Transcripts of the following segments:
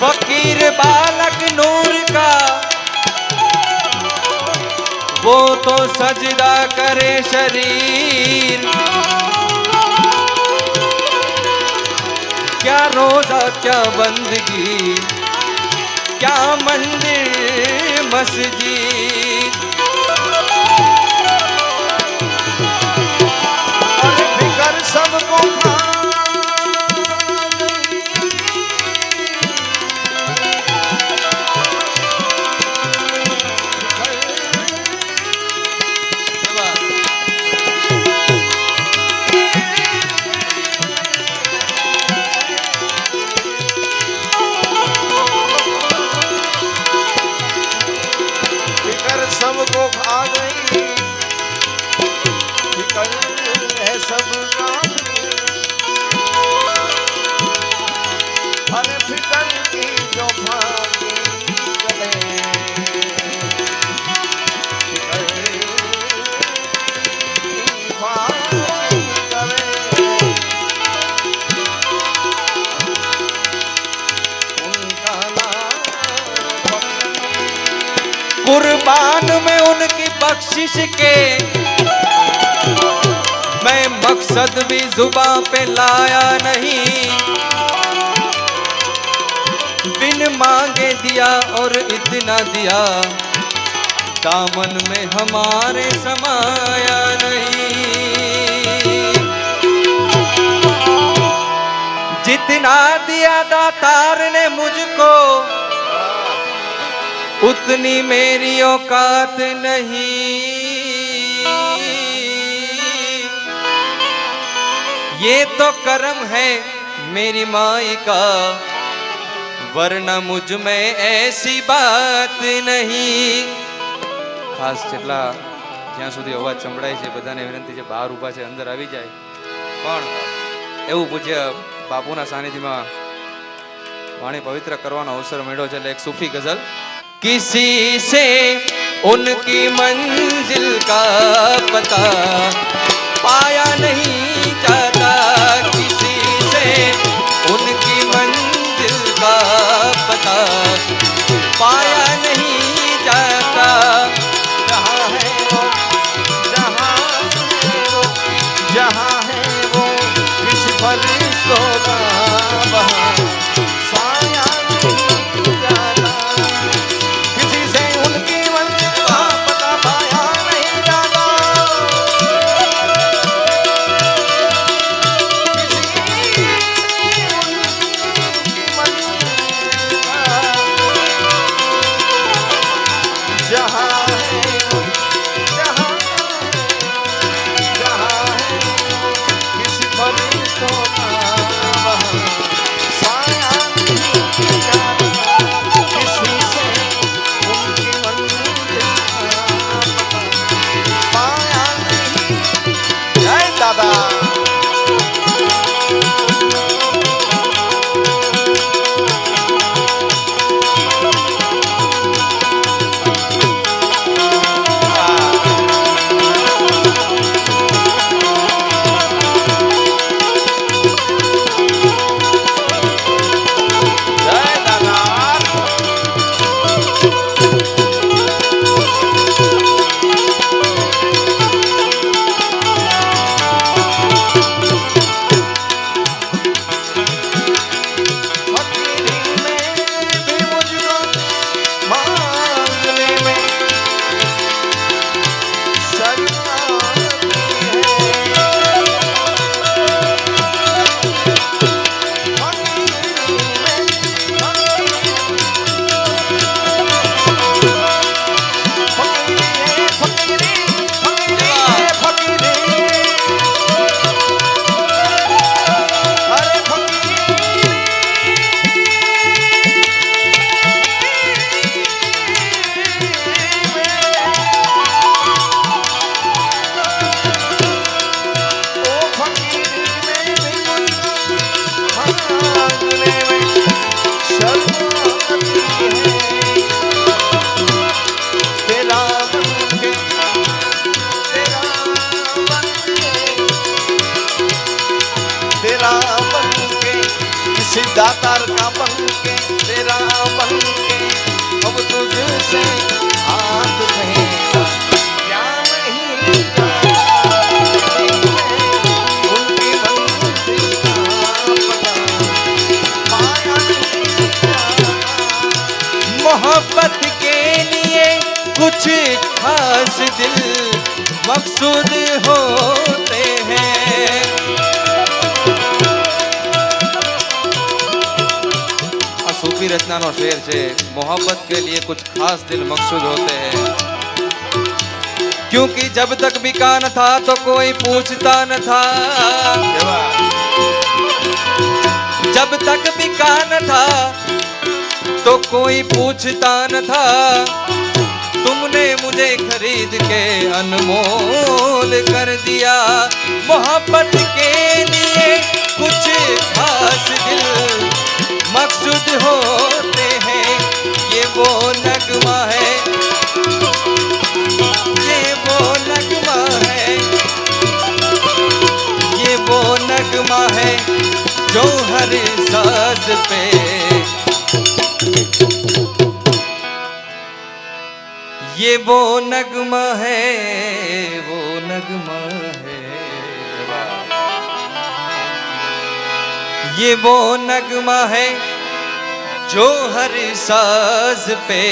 फकीर बालक नूर का वो तो सजदा करे शरीर। क्या रोजा क्या बंदगी क्या मंदिर मस्जिद। और फिकर सबको खा सबको खा गई, फिकर है सबका। अरे फिकर की जो फाकी चले, फिकर की फाकी चले। उनका नाम कुर्बान में उनकी बख्शिश के मैं मकसद भी जुबां पे लाया नहीं। बिन मांगे दिया और इतना दिया दामन में हमारे समाया नहीं। जितना दिया दातार ने मुझको उतनी मेरी औकात नहीं। ये तो कर्म है मेरी माई का वरना मुझ में ऐसी बात नहीं। खास જેટલા જ્યાં સુધી અવાજ સંભળાય છે બધાને વિનંતી છે બહાર ઊભા છે અંદર આવી જાય। પણ એવું પૂછ્ય બાપુના સાનિધ્યમાં વાણી પવિત્ર કરવાનો અવસર મળ્યો છે એટલે એક સૂફી ગઝલ। किसी से उनकी मंजिल का पता पाया नहीं जाता। किसी से उनकी मंजिल का पता पाया नहीं जाता। जहाँ है वो, जहाँ है वो, जहाँ है वो किस फरिश्तों का वहाँ साया नहीं जाता। किसी से उनकी मंजिल का पता पाया नहीं जाता। किसी दातार का बन के तेरा बन के अब तुझसे हाथ फेरा क्या नहीं जाता उनकी मंजिल का पता पाया नहीं जाता। मोहब्बत के लिए कुछ खास दिल मकसूद होते हैं। આ સૂફી રચનાનો શેર છે। मोहब्बत के लिए कुछ खास दिल मकसूद होते हैं, क्योंकि जब तक बिका न था तो कोई पूछता न था। जब तक बिका न था तो कोई पूछता न था। तुमने मुझे खरीद के अनमोल कर दिया। मोहब्बत के लिए कुछ खास दिल मकसूद होते हैं। ये वो नगमा है, ये वो नगमा है, ये वो नगमा है जो हर साज पे ये वो नगमा है, वो नगमा है। ये वो नगमा है जो हर साज पे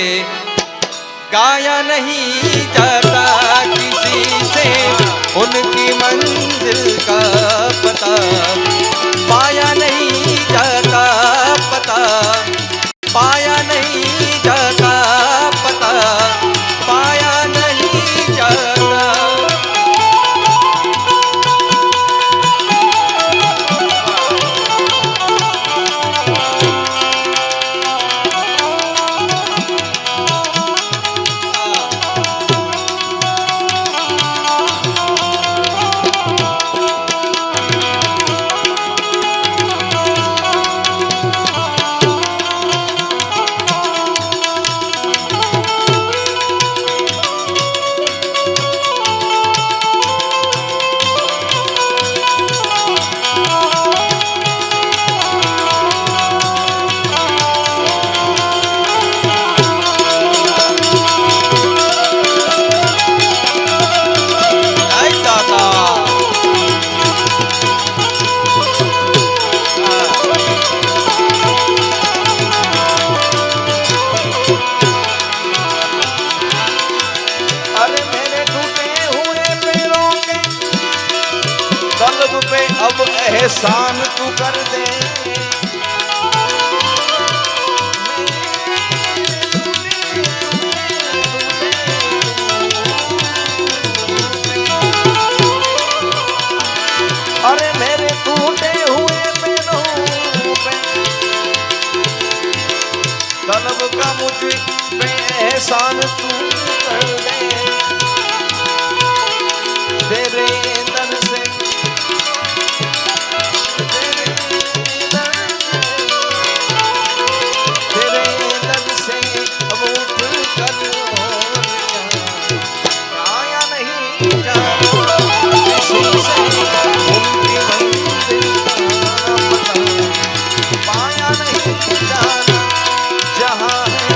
गाया नहीं जाता किसी से। उनकी मंजिल का पता पाया नहीं जाता, पता पाया नहीं जाता, पता पाया नहीं जाता। अब एहसान तू कर दे। अरे मेरे टूटे हुए पैरों पे तलब का मुझ पे एहसान तू कर दे। तेरे दर से पाया नहीं जाना जहाँ है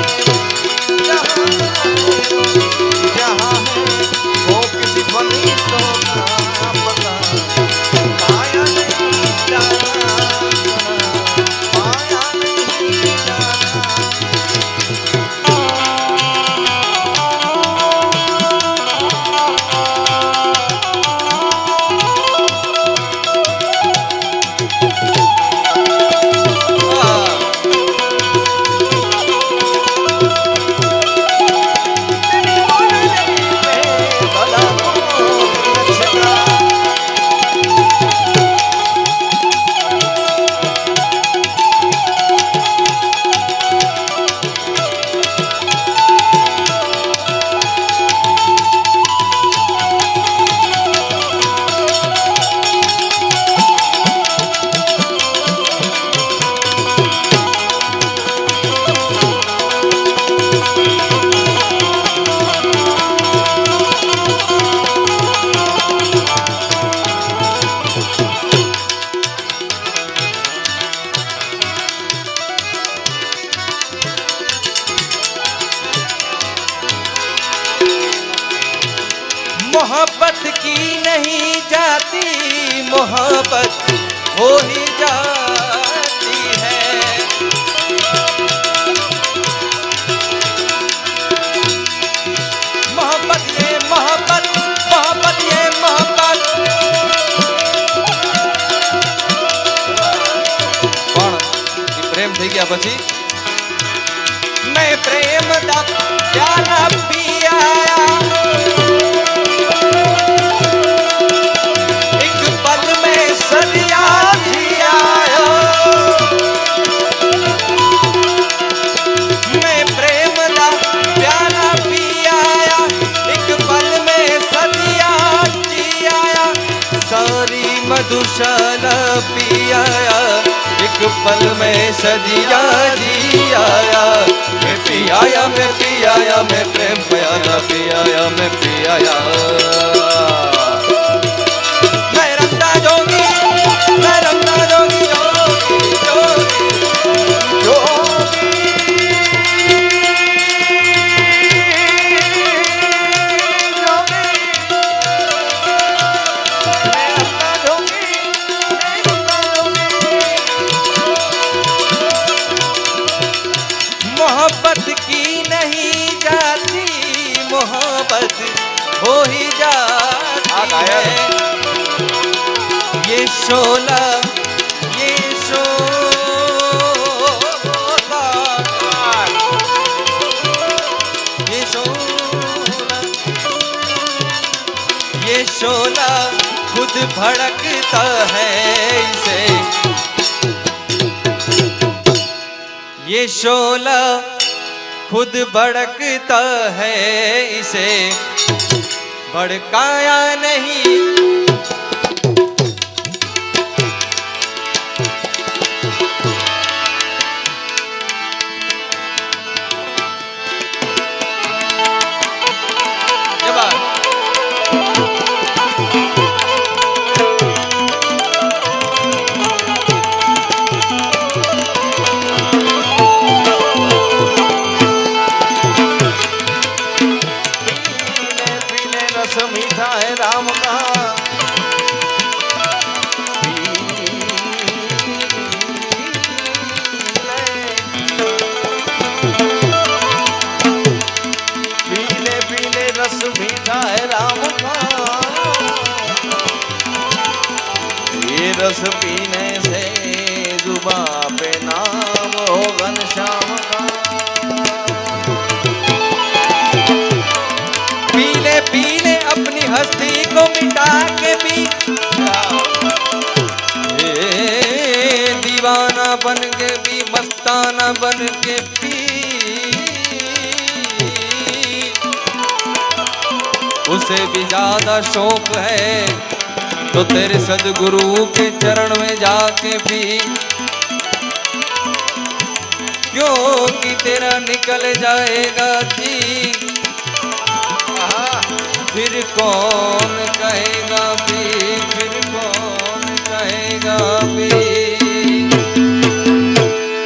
वो किसी बनी तो मोहब्बत की नहीं जाती, मोहब्बत हो ही जाती है। मोहब्बत ये मोहब्बत, मोहब्बत ये मोहब्बत। પણ એ પ્રેમ થઈ ગયા પછી मैं प्रेम दा प्याला पी आया, एक पल में सदिया जी आया। मैं प्रेम दा प्याला पी आया, एक पल में सदिया जी आया। सारी मधुशाला पी आया, एक पल में सदिया जी आया। मैं पी आया, मैं पी आया, मैं प्रेम प्याला पी आया, मैं पी आया। मैं रंगा जोगी, मैं रंगा जोगी, जोगी जोगी जोगी। मोहब्बत की नहीं जाती, मोहब्बत हो ही जाती है। ये शोला, ये शोला, ये शोला, ये शोला खुद भड़कता है इसे। ये शोला खुद भड़कता है इसे, भड़काया नहीं। ये बात मीठा है राम का, पीले पीले रस मीठा है राम का। ये रस पीने से जुबां पे नाम हो घनश्याम का। पीले पीले अपनी हस्ती को मिटा के भी, दीवाना बन के भी, मस्ताना बन के भी। उसे भी ज्यादा शौक है तो तेरे सदगुरु के चरण में जाके भी, क्योंकि तेरा निकल जाएगा जी। फिर कौन कहेगा भी, फिर कौन कहेगा भी।